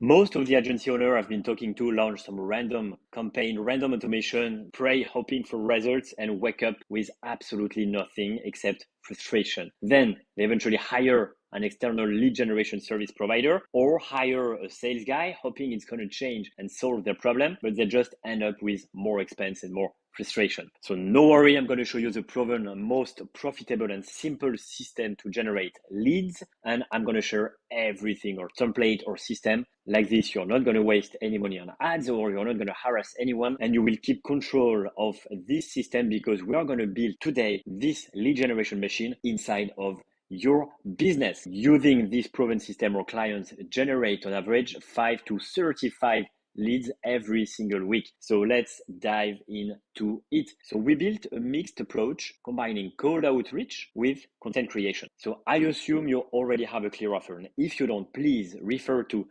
Most of the agency owner I've been talking to launch some random campaign, random automation, pray hoping for results, and wake up with absolutely nothing except frustration. Then they eventually hire an external lead generation service provider or hire a sales guy hoping it's going to change and solve their problem, but they just end up with more expense and more frustration. So no worry, I'm going to show you the proven most profitable and simple system to generate leads, and I'm going to share everything or template or system like this. You're not going to waste any money on ads, or you're not going to harass anyone, and you will keep control of this system because we are going to build today this lead generation machine inside of your business. Using this proven system, our clients generate on average 5 to 35 leads every single week. So let's dive into it. So we built a mixed approach combining cold outreach with content creation. So I assume you already have a clear offer. And if you don't, please refer to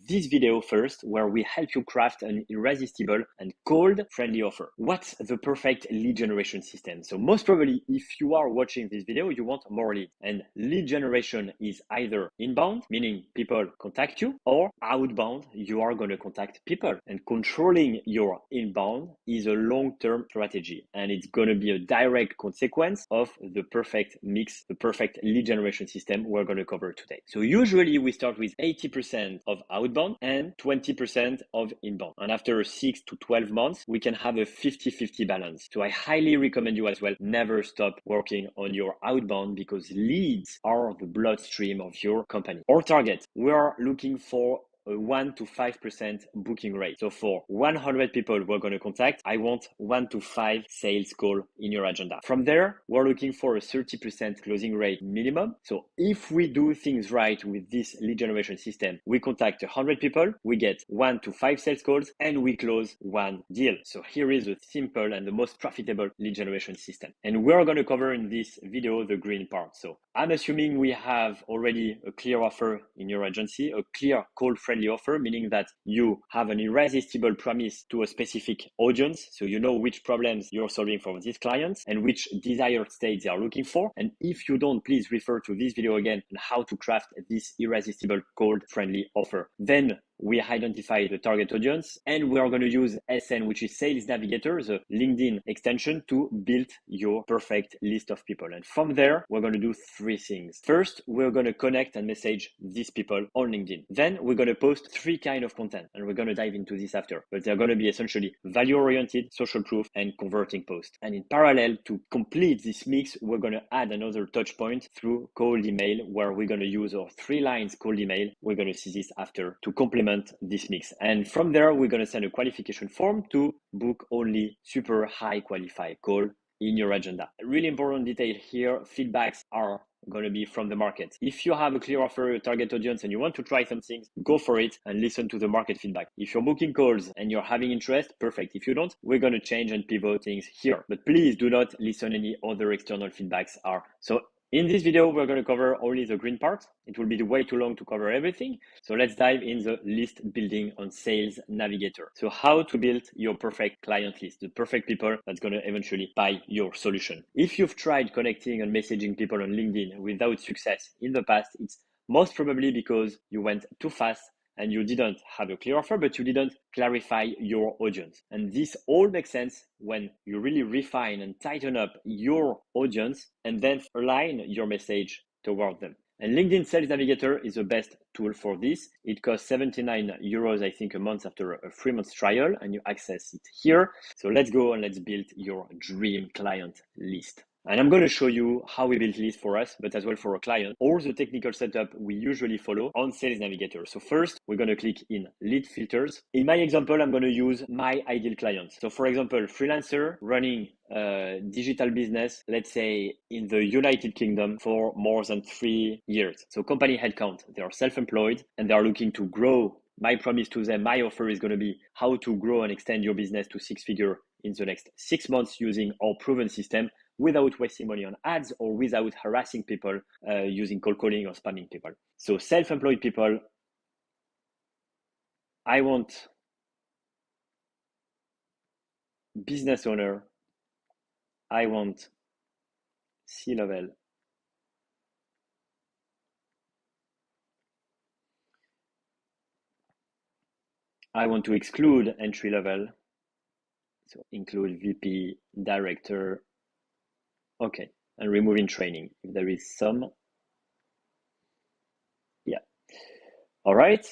this video first, where we help you craft an irresistible and cold friendly offer. What's the perfect lead generation system? So most probably, if you are watching this video, you want more leads. And lead generation is either inbound, meaning people contact you, or outbound, you are going to contact people. And controlling your inbound is a long-term strategy, and it's going to be a direct consequence of the perfect mix, the perfect lead generation system we're going to cover today. So usually we start with 80% of outbound and 20% of inbound. And after 6 to 12 months, we can have a 50-50 balance. So I highly recommend you as well, never stop working on your outbound, because leads are the bloodstream of your company. Our target, we are looking for a 1 to 5% booking rate. So for 100 people we're going to contact, I want 1 to 5 sales call in your agenda. From there, we're looking for a 30% closing rate minimum. So if we do things right with this lead generation system, we contact 100 people, we get 1 to 5 sales calls, and we close 1 deal. So here is a simple and the most profitable lead generation system. And we're going to cover in this video the green part. So I'm assuming we have already a clear offer in your agency, a clear cold friendly offer, meaning that you have an irresistible promise to a specific audience. So you know which problems you're solving for these clients and which desired states they are looking for. And if you don't, please refer to this video again on how to craft this irresistible cold friendly offer. Then we identify the target audience, and we are going to use SN, which is Sales Navigator, the LinkedIn extension, to build your perfect list of people. And from there, we're going to do 3 things. First, we're going to connect and message these people on LinkedIn. Then we're going to post 3 kinds of content, and we're going to dive into this after. But they're going to be essentially value-oriented, social proof, and converting posts. And in parallel, to complete this mix, we're going to add another touch point through cold email, where we're going to use our 3 lines cold email. We're going to see this after to complement this mix. And from there, we're going to send a qualification form to book only super high qualified call in your agenda. A really important detail here, feedbacks are going to be from the market. If you have a clear offer, a target audience, and you want to try some things, go for it and listen to the market feedback. If you're booking calls and you're having interest, perfect. If you don't, we're going to change and pivot things here. But please do not listen any other external feedbacks are. So in this video, we're going to cover only the green part. It will be way too long to cover everything. So let's dive in the list building on Sales Navigator. So how to build your perfect client list, the perfect people that's going to eventually buy your solution. If you've tried connecting and messaging people on LinkedIn without success in the past, it's most probably because you went too fast and you didn't have a clear offer, but you didn't clarify your audience. And this all makes sense when you really refine and tighten up your audience and then align your message toward them. And LinkedIn Sales Navigator is the best tool for this. It costs 79 euros, I think, a month after a 3-month trial, and you access it here. So let's go and let's build your dream client list. And I'm going to show you how we build lists for us, but as well for a client, or the technical setup we usually follow on Sales Navigator. So first, we're going to click in lead filters. In my example, I'm going to use my ideal client. So for example, freelancer running a digital business, let's say in the United Kingdom for more than 3 years. So company headcount, they are self-employed and they are looking to grow. My promise to them, my offer is going to be how to grow and extend your business to 6-figure in the next 6 months using our proven system, without wasting money on ads or without harassing people using cold calling or spamming people. So self-employed people, I want business owner, I want C-level, I want to exclude entry level. So include VP, director. Okay. And removing training if there is some. Yeah. All right.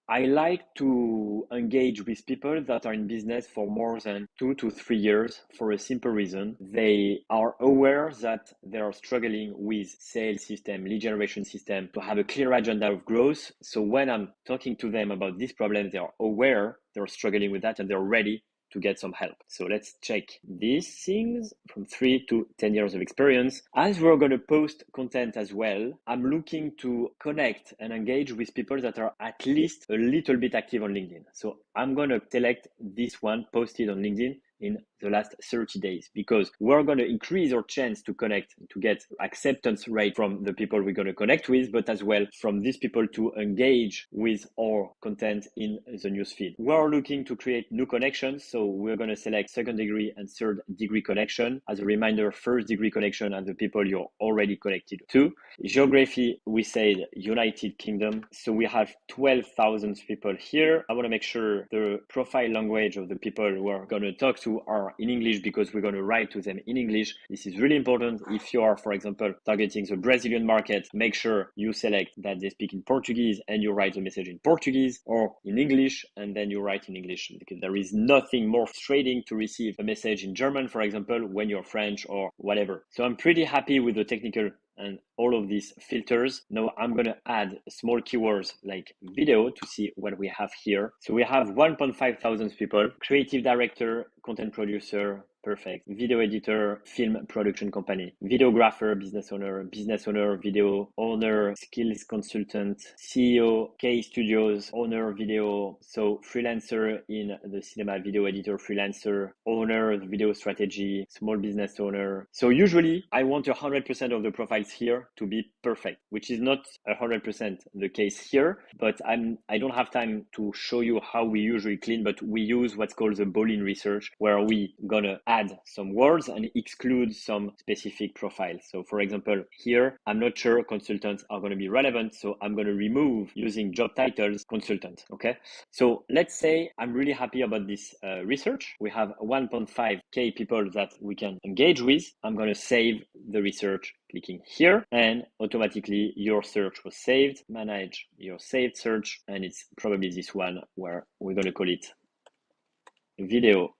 I like to engage with people that are in business for more than 2 to 3 years for a simple reason. They are aware that they are struggling with sales system, lead generation system to have a clear agenda of growth. So when I'm talking to them about this problem, they are aware they're struggling with that and they're ready to get some help. So let's check these things from 3 to 10 years of experience. As we're going to post content as well, I'm looking to connect and engage with people that are at least a little bit active on LinkedIn. So I'm going to select this one posted on LinkedIn in the last 30 days because we're going to increase our chance to connect, to get acceptance rate from the people we're going to connect with, but as well from these people to engage with our content in the newsfeed. We're looking to create new connections. So we're going to select second degree and third degree connection. As a reminder, first degree connection are the people you're already connected to. Geography, we said United Kingdom. So we have 12,000 people here. I want to make sure the profile language of the people who are going to talk to are in English because we're going to write to them in English. This is really important. If you are, for example, targeting the Brazilian market, make sure you select that they speak in Portuguese and you write the message in Portuguese or in English and then you write in English because there is nothing more frustrating to receive a message in German, for example, when you're French or whatever. So I'm pretty happy with the technical and all of these filters. Now I'm going to add small keywords like video to see what we have here. So we have 1.5 thousand people, creative director, content producer, perfect, video editor, film production company, videographer, business owner, video owner, skills consultant, CEO, K Studios, owner, video, so freelancer in the cinema, video editor, freelancer, owner, video strategy, small business owner. So usually I want 100% of the profiles here to be perfect, which is not 100% the case here, but I don't have time to show you how we usually clean, but we use what's called the Boolean research, where we gonna add some words and exclude some specific profiles. So for example, here, I'm not sure consultants are gonna be relevant, so I'm gonna remove using job titles consultant, okay? So let's say I'm really happy about this research. We have 1.5K people that we can engage with. I'm gonna save the research clicking here and automatically your search was saved. Manage your saved search and it's probably this one where we're going to call it video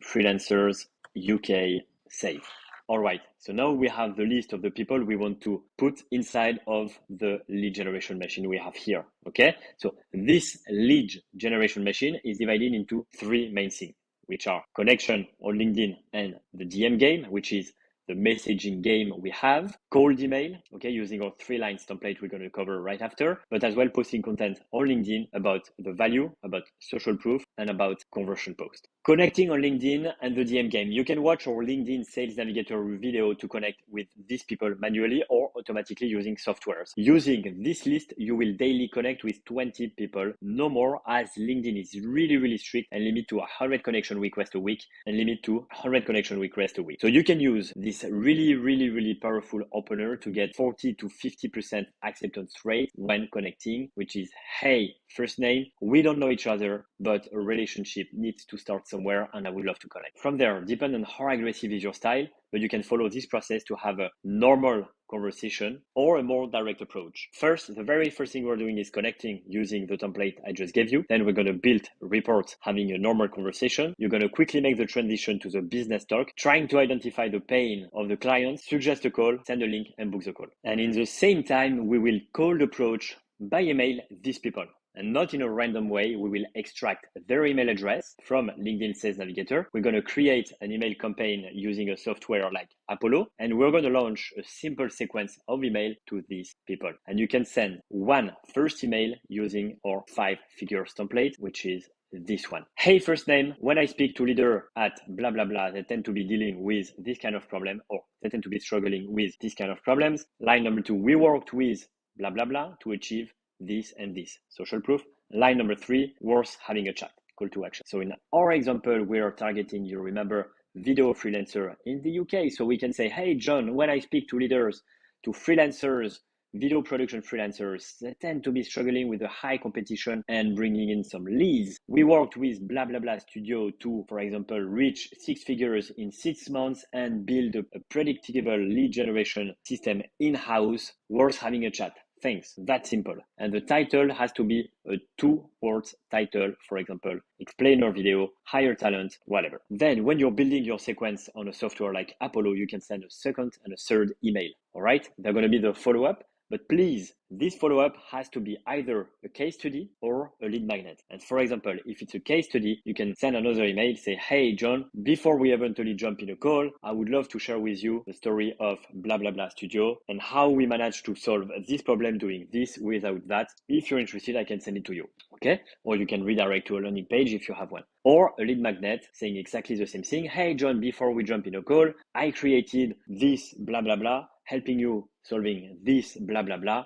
freelancers UK save. All right, so now we have the list of the people we want to put inside of the lead generation machine we have here, okay? So this lead generation machine is divided into three main things, which are connection on LinkedIn and the DM game, which is the messaging game we have, cold email, okay, using our 3 lines template we're going to cover right after, but as well posting content on LinkedIn about the value, about social proof, and about conversion post. Connecting on LinkedIn and the DM game. You can watch our LinkedIn Sales Navigator video to connect with these people manually or automatically using softwares. Using this list, you will daily connect with 20 people, no more, as LinkedIn is really, really strict and limit to 100 connection requests a week and limit to 100 connection requests a week. So you can use this really, really, really powerful opener to get 40 to 50% acceptance rate when connecting, which is, hey, first name, we don't know each other, but a relationship needs to start somewhere and I would love to connect. From there, depending on how aggressive is your style, but you can follow this process to have a normal conversation or a more direct approach. First, the very first thing we're doing is connecting using the template I just gave you. Then we're going to build reports having a normal conversation. You're going to quickly make the transition to the business talk, trying to identify the pain of the client, suggest a call, send a link and book the call. And in the same time, we will cold approach by email these people. And not in a random way, we will extract their email address from LinkedIn Sales Navigator. We're going to create an email campaign using a software like Apollo, and we're going to launch a simple sequence of email to these people. And you can send one first email using our 5 figures template, which is this one. Hey, first name, when I speak to leader at blah, blah, blah, they tend to be dealing with this kind of problem, or they tend to be struggling with this kind of problems. Line number 2, we worked with blah, blah, blah to achieve this and this. Social proof. Line number 3, worth having a chat. Call to action. So in our example, we are targeting, you remember, video freelancer in the UK. So we can say, hey, John, when I speak to leaders, to freelancers video production freelancers that tend to be struggling with a high competition and bringing in some leads. We worked with blah blah blah studio to, for example, reach 6 figures in 6 months and build a predictable lead generation system in-house. Worth having a chat. Thanks. That simple. And the title has to be a 2-word title, for example, explainer video, hire talent, whatever. Then when you're building your sequence on a software like Apollo, you can send a second and a third email. All right. They're going to be the follow-up. But please, this follow-up has to be either a case study or a lead magnet. And for example, if it's a case study, you can send another email, say, hey, John, before we eventually jump in a call, I would love to share with you the story of blah, blah, blah studio and how we managed to solve this problem doing this without that. If you're interested, I can send it to you. Okay. Or you can redirect to a landing page if you have one. Or a lead magnet saying exactly the same thing. Hey, John, before we jump in a call, I created this blah, blah, blah, helping you solving this blah, blah, blah.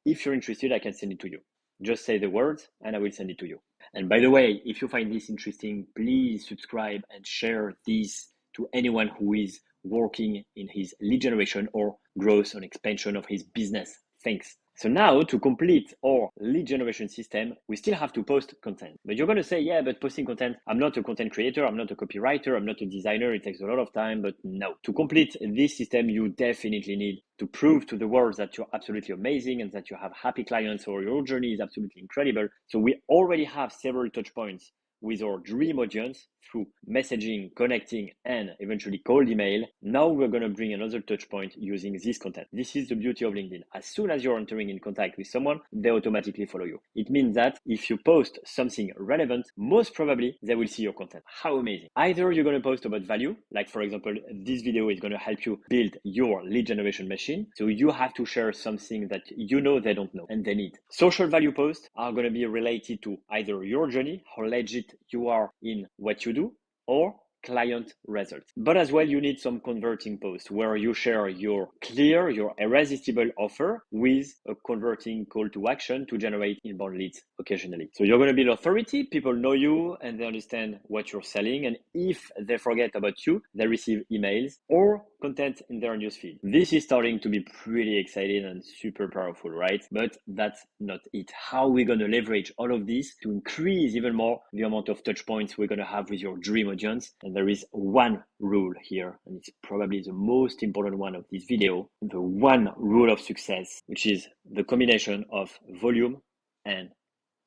If you're interested, I can send it to you. Just say the words and I will send it to you. And by the way, if you find this interesting, please subscribe and share this to anyone who is working in his lead generation or growth and expansion of his business. Thanks. So now to complete our lead generation system, we still have to post content. But you're going to say, yeah, but posting content, I'm not a content creator, I'm not a copywriter, I'm not a designer, it takes a lot of time, but no. To complete this system, you definitely need to prove to the world that you're absolutely amazing and that you have happy clients or your journey is absolutely incredible. So we already have several touch points with our dream audience through messaging, connecting, and eventually cold email. Now we're going to bring another touch point using this content. This is the beauty of LinkedIn. As soon as you're entering in contact with someone, they automatically follow you. It means that if you post something relevant, most probably they will see your content. How amazing. Either you're going to post about value, like for example, this video is going to help you build your lead generation machine. So you have to share something that you know they don't know and they need. Social value posts are going to be related to either your journey, how legit you are in what you do, or client results. But as well, you need some converting posts where you share your clear, your irresistible offer with a converting call to action to generate inbound leads occasionally. So you're going to build authority. People know you and they understand what you're selling. And if they forget about you, they receive emails or content in their newsfeed. This is starting to be pretty exciting and super powerful, right? But that's not it. How are we going to leverage all of this to increase even more the amount of touch points we're going to have with your dream audience? And there is one rule here, and it's probably the most important one of this video, the one rule of success, which is the combination of volume and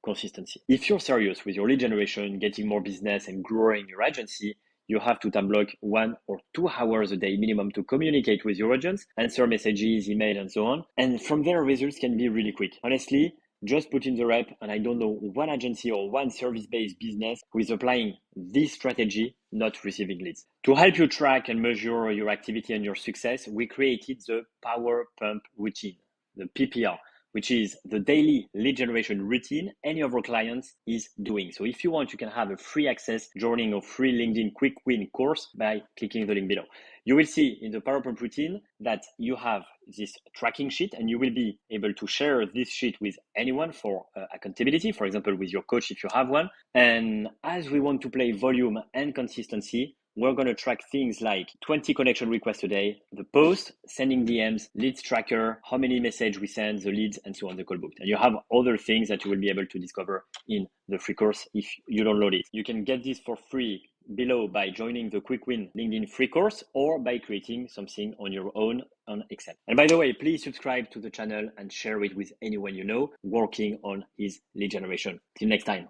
consistency. If you're serious with your lead generation, getting more business and growing your agency, you have to time block 1 or 2 hours a day minimum to communicate with your audience, answer messages, email, and so on. And from there, results can be really quick. Honestly, just put in the rep, and I don't know one agency or one service-based business who is applying this strategy, not receiving leads. To help you track and measure your activity and your success, we created the Power Pump Routine, the PPR, which is the daily lead generation routine any of our clients is doing. So if you want, you can have a free access joining a free LinkedIn quick win course by clicking the link below. You will see in the PowerPoint routine that you have this tracking sheet and you will be able to share this sheet with anyone for accountability, for example, with your coach if you have one. And as we want to play volume and consistency, we're going to track things like 20 connection requests a day, the post, sending DMs, leads tracker, how many messages we send, the leads, and so on, the call booked. And you have other things that you will be able to discover in the free course if you download it. You can get this for free below by joining the Quick Win LinkedIn free course or by creating something on your own on Excel. And by the way, please subscribe to the channel and share it with anyone you know working on his lead generation. Till next time.